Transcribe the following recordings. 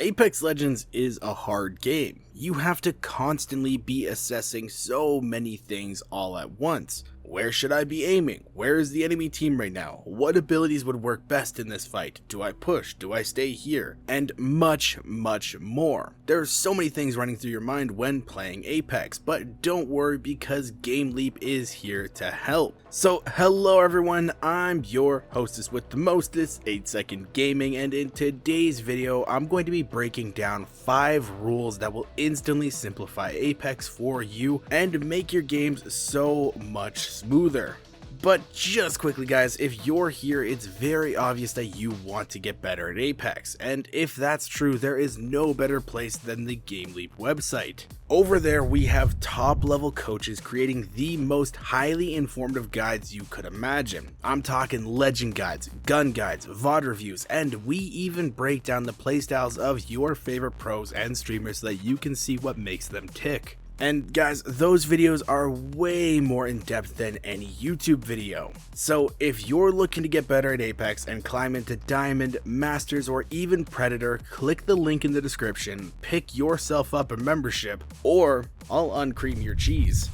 Apex Legends is a hard game. You have to constantly be assessing so many things all at once. Where should I be aiming? Where is the enemy team right now? What abilities would work best in this fight? Do I push? Do I stay here? And much more. There's so many things running through your mind when playing Apex, but don't worry because GameLeap is here to help. So hello everyone, I'm your hostess with the mostest, 8-Second Gaming, and in today's video I'm going to be breaking down 5 rules that will instantly simplify Apex for you and make your games so much smoother. But just quickly guys, if you're here, it's very obvious that you want to get better at Apex, and if that's true, there is no better place than the GameLeap website. Over there we have top level coaches creating the most highly informative guides you could imagine. I'm talking legend guides, gun guides, VOD reviews, and we even break down the playstyles of your favorite pros and streamers so that you can see what makes them tick. And guys, those videos are way more in depth than any YouTube video. So if you're looking to get better at Apex and climb into Diamond, Masters, or even Predator, click the link in the description, pick yourself up a membership, or I'll uncream your cheese.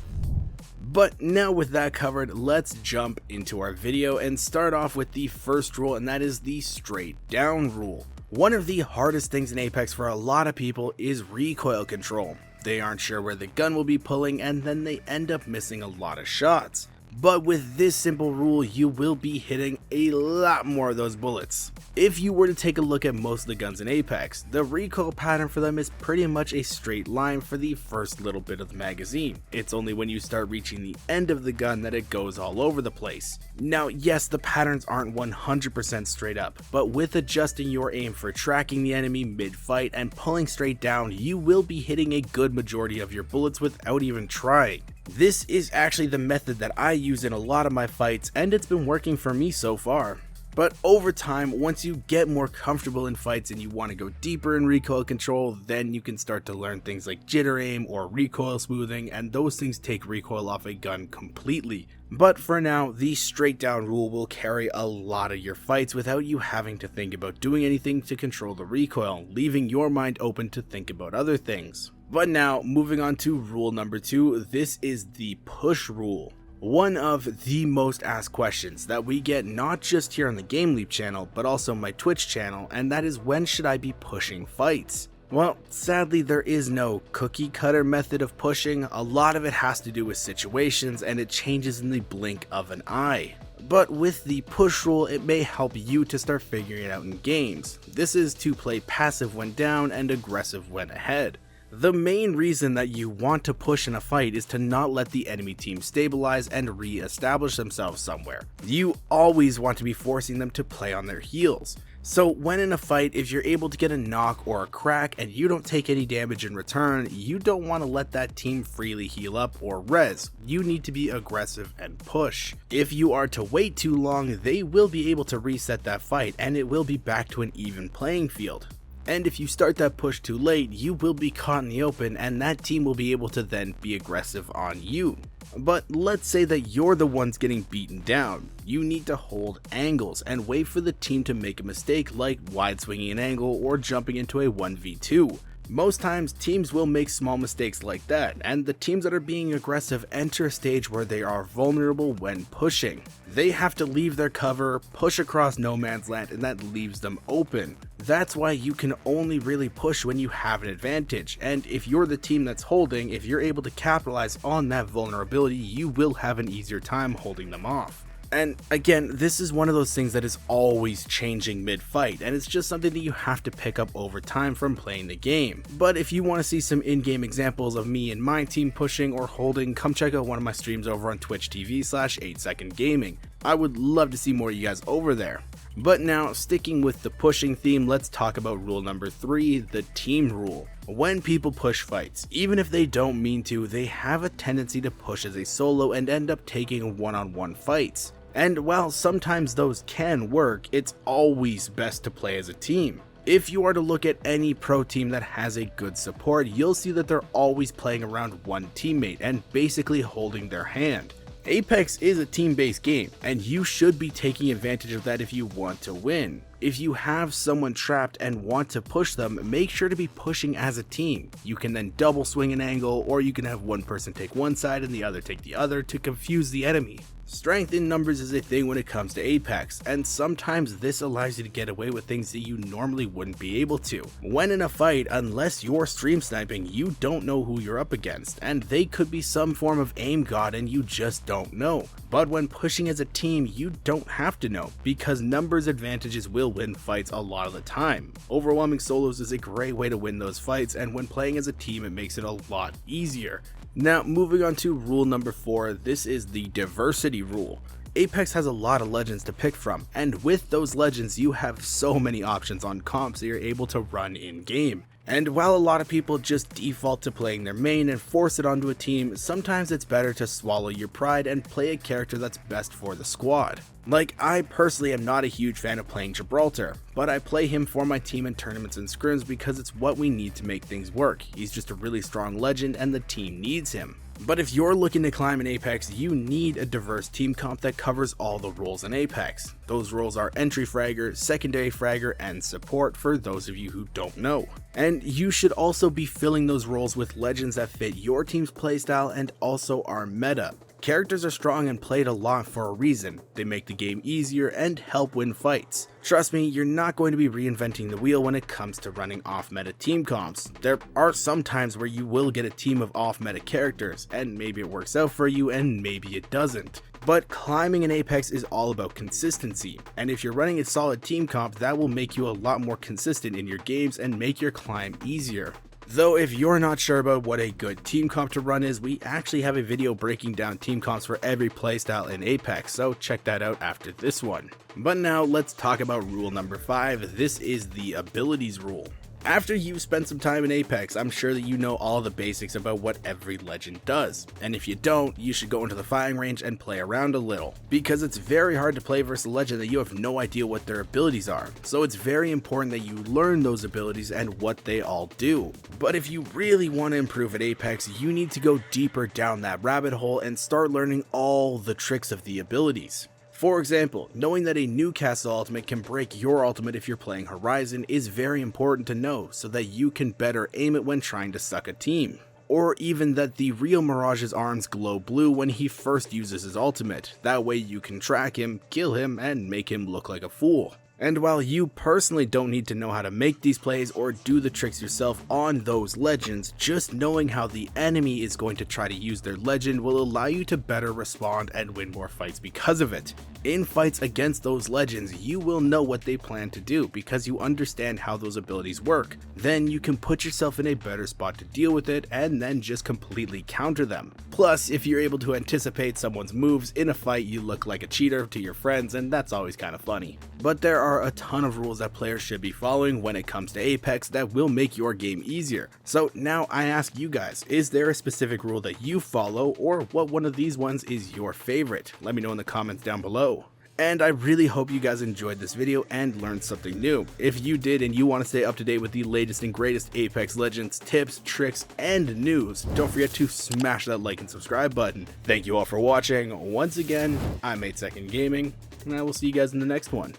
But now with that covered, let's jump into our video and start off with the first rule, and that is the straight down rule. One of the hardest things in Apex for a lot of people is recoil control. They aren't sure where the gun will be pulling and then they end up missing a lot of shots. But with this simple rule, you will be hitting a lot more of those bullets. If you were to take a look at most of the guns in Apex, the recoil pattern for them is pretty much a straight line for the first little bit of the magazine. It's only when you start reaching the end of the gun that it goes all over the place. Now yes, the patterns aren't 100% straight up, but with adjusting your aim for tracking the enemy mid-fight and pulling straight down, you will be hitting a good majority of your bullets without even trying. This is actually the method that I use in a lot of my fights, and it's been working for me so far. But over time, once you get more comfortable in fights and you want to go deeper in recoil control, then you can start to learn things like jitter aim or recoil smoothing, and those things take recoil off a gun completely. But for now, the straight down rule will carry a lot of your fights without you having to think about doing anything to control the recoil, leaving your mind open to think about other things. But now, moving on to rule number 2, this is the push rule. One of the most asked questions that we get not just here on the GameLeap channel, but also my Twitch channel, and that is when should I be pushing fights? Well, sadly there is no cookie cutter method of pushing. A lot of it has to do with situations and it changes in the blink of an eye. But with the push rule, it may help you to start figuring it out in games. This is to play passive when down and aggressive when ahead. The main reason that you want to push in a fight is to not let the enemy team stabilize and re-establish themselves somewhere. You always want to be forcing them to play on their heels. So when in a fight, if you're able to get a knock or a crack and you don't take any damage in return, you don't want to let that team freely heal up or res. You need to be aggressive and push. If you are to wait too long, they will be able to reset that fight and it will be back to an even playing field. And if you start that push too late, you will be caught in the open and that team will be able to then be aggressive on you. But let's say that you're the ones getting beaten down. You need to hold angles and wait for the team to make a mistake like wide swinging an angle or jumping into a 1v2. Most times teams will make small mistakes like that, and the teams that are being aggressive enter a stage where they are vulnerable when pushing. They have to leave their cover, push across no man's land, and that leaves them open. That's why you can only really push when you have an advantage, and if you're the team that's holding, if you're able to capitalize on that vulnerability, you will have an easier time holding them off. And again, this is one of those things that is always changing mid-fight, and it's just something that you have to pick up over time from playing the game. But if you want to see some in-game examples of me and my team pushing or holding, come check out one of my streams over on Twitch TV/8Second Gaming. I would love to see more of you guys over there. But now, sticking with the pushing theme, let's talk about rule number 3, the team rule. When people push fights, even if they don't mean to, they have a tendency to push as a solo and end up taking one-on-one fights. And while sometimes those can work, it's always best to play as a team. If you are to look at any pro team that has a good support, you'll see that they're always playing around one teammate and basically holding their hand. Apex is a team-based game, and you should be taking advantage of that if you want to win. If you have someone trapped and want to push them, make sure to be pushing as a team. You can then double swing an angle, or you can have one person take one side and the other take the other to confuse the enemy. Strength in numbers is a thing when it comes to Apex, and sometimes this allows you to get away with things that you normally wouldn't be able to. When in a fight, unless you're stream sniping, you don't know who you're up against, and they could be some form of aim god and you just don't know. But when pushing as a team, you don't have to know, because numbers advantages will win fights a lot of the time. Overwhelming solos is a great way to win those fights, and when playing as a team it makes it a lot easier. Now, moving on to rule number 4, this is the diversity rule. Apex has a lot of legends to pick from, and with those legends you have so many options on comps that you're able to run in game. And while a lot of people just default to playing their main and force it onto a team, sometimes it's better to swallow your pride and play a character that's best for the squad. Like, I personally am not a huge fan of playing Gibraltar, but I play him for my team in tournaments and scrims because it's what we need to make things work. He's just a really strong legend and the team needs him. But if you're looking to climb in Apex, you need a diverse team comp that covers all the roles in Apex. Those roles are entry fragger, secondary fragger, and support for those of you who don't know. And you should also be filling those roles with legends that fit your team's playstyle and also are meta. Characters are strong and played a lot for a reason. They make the game easier and help win fights. Trust me, you're not going to be reinventing the wheel when it comes to running off-meta team comps. There are some times where you will get a team of off-meta characters, and maybe it works out for you and maybe it doesn't. But climbing in Apex is all about consistency, and if you're running a solid team comp, that will make you a lot more consistent in your games and make your climb easier. Though if you're not sure about what a good team comp to run is, we actually have a video breaking down team comps for every playstyle in Apex, so check that out after this one. But now let's talk about rule number 5, this is the abilities rule. After you've spent some time in Apex, I'm sure that you know all the basics about what every legend does, and if you don't, you should go into the firing range and play around a little, because it's very hard to play versus a legend that you have no idea what their abilities are, so it's very important that you learn those abilities and what they all do. But if you really want to improve at Apex, you need to go deeper down that rabbit hole and start learning all the tricks of the abilities. For example, knowing that a Newcastle ultimate can break your ultimate if you're playing Horizon is very important to know so that you can better aim it when trying to suck a team. Or even that the real Mirage's arms glow blue when he first uses his ultimate, that way you can track him, kill him, and make him look like a fool. And while you personally don't need to know how to make these plays or do the tricks yourself on those legends, just knowing how the enemy is going to try to use their legend will allow you to better respond and win more fights because of it. In fights against those legends, you will know what they plan to do because you understand how those abilities work. Then you can put yourself in a better spot to deal with it and then just completely counter them. Plus, if you're able to anticipate someone's moves in a fight, you look like a cheater to your friends, and that's always kind of funny. But there are a ton of rules that players should be following when it comes to Apex that will make your game easier. So now I ask you guys, is there a specific rule that you follow, or what one of these ones is your favorite? Let me know in the comments down below. And I really hope you guys enjoyed this video and learned something new. If you did and you want to stay up to date with the latest and greatest Apex Legends tips, tricks, and news, don't forget to smash that like and subscribe button. Thank you all for watching. Once again, I'm 8 Second Gaming, and I will see you guys in the next one.